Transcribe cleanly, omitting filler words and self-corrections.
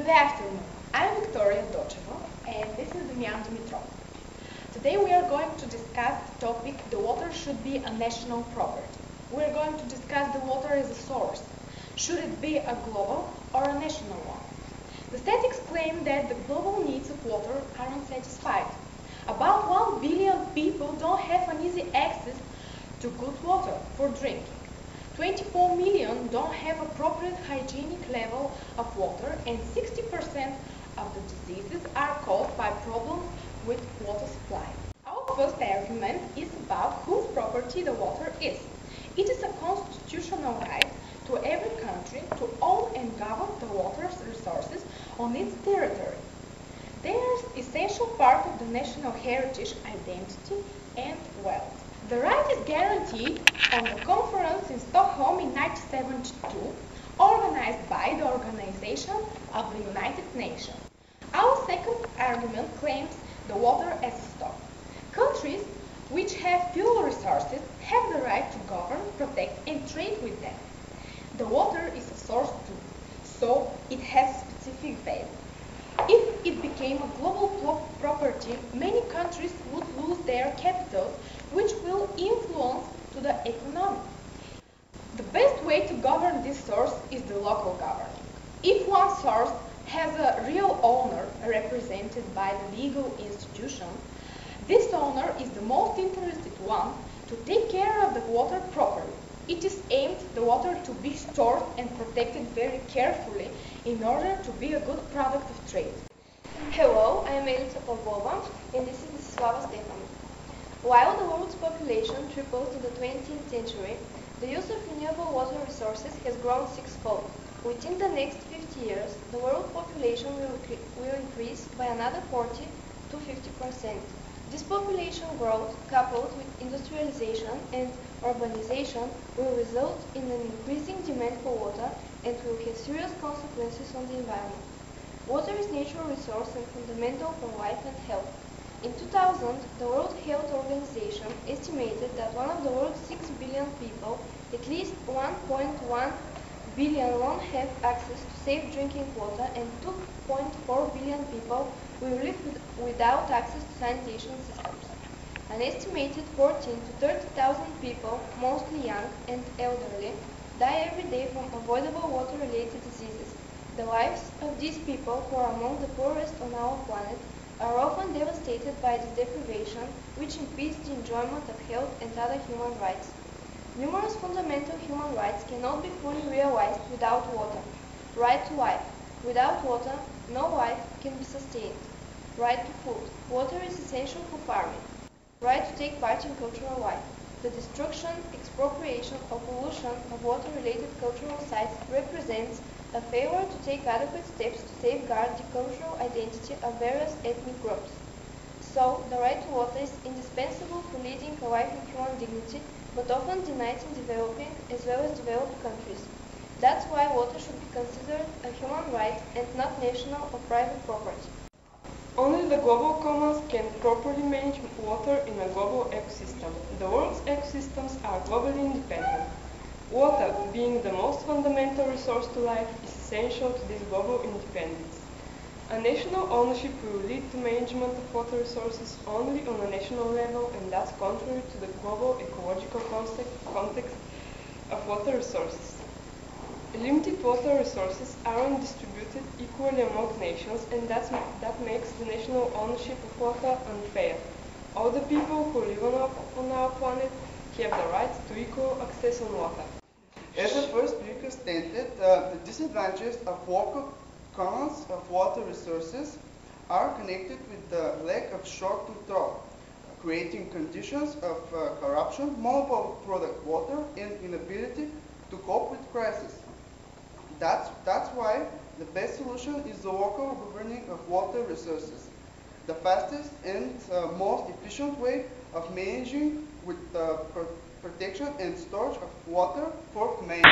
Good afternoon. I'm Victoria Docheva and this is Dimitrov. Today we are going to discuss the topic the water should be a national property. We are going to discuss the water as a source. Should it be a global or a national one? The statistics claim that the global needs of water are unsatisfied. About 1 billion people don't have an easy access to good water for drinking. 24 million don't have appropriate hygienic level of water, and 60% of the diseases are caused by problems with water supply. Our first argument is about whose property the water is. It is a constitutional right to every country to own and govern the water resources on its territory. They are an essential part of the national heritage, identity, and wealth. The right is guaranteed on the conference in Stockholm in 1972, organized by the Organization of the United Nations. Our second argument claims the water as a stock. Countries which have fuel resources have the right to govern, protect, and trade with them. The water is a source too, so it has specific value. If it became a global property, many countries would lose their capitals, which will influence to the economy. The best way to govern this source is the local governing. If one source has a real owner represented by the legal institution, this owner is the most interested one to take care of the water properly. It is aimed the water to be stored and protected very carefully in order to be a good product of trade. Hello, I am Elisa Pavlova and this is Slava Stefan. While the world's population triples in the 20th century, the use of renewable water resources has grown sixfold. Within the next 50 years, the world population will increase by another 40 to 50%. This population growth, coupled with industrialization and urbanization, will result in an increasing demand for water and will have serious consequences on the environment. Water is a natural resource and fundamental for life and health. In 2000, the World Health Organization estimated that one of the world's 6 billion people, at least 1.1 billion won't have access to safe drinking water, and 2.4 billion people will live without access to sanitation systems. An estimated 14,000 to 30,000 people, mostly young and elderly, die every day from avoidable water-related diseases. The lives of these people, who are among the poorest on our planet, are often devastated by this deprivation, which impedes the enjoyment of health and other human rights. Numerous fundamental human rights cannot be fully realized without water. Right to life. Without water, no life can be sustained. Right to food. Water is essential for farming. Right to take part in cultural life. The destruction, expropriation, or pollution of water-related cultural sites represents a failure to take adequate steps to safeguard the cultural identity of various ethnic groups. So, the right to water is indispensable for leading a life in human dignity, but often denied in developing as well as developed countries. That's why water should be considered a human right and not national or private property. Only the global commons can properly manage water in a global ecosystem. The world's ecosystems are globally independent. Water, being the most fundamental resource to life, is essential to this global independence. A national ownership will lead to management of water resources only on a national level, and thus contrary to the global ecological context of water resources. Limited water resources aren't distributed equally among nations, and that makes the national ownership of water unfair. All the people who live on our planet have the right to equal access on water. As the first speaker stated, the disadvantages of local commons of water resources are connected with the lack of short control, creating conditions of corruption, monopoly of product water, and inability to cope with crises. That's why the best solution is the local governing of water resources, the fastest and most efficient way of managing with protection and storage of water for humanity.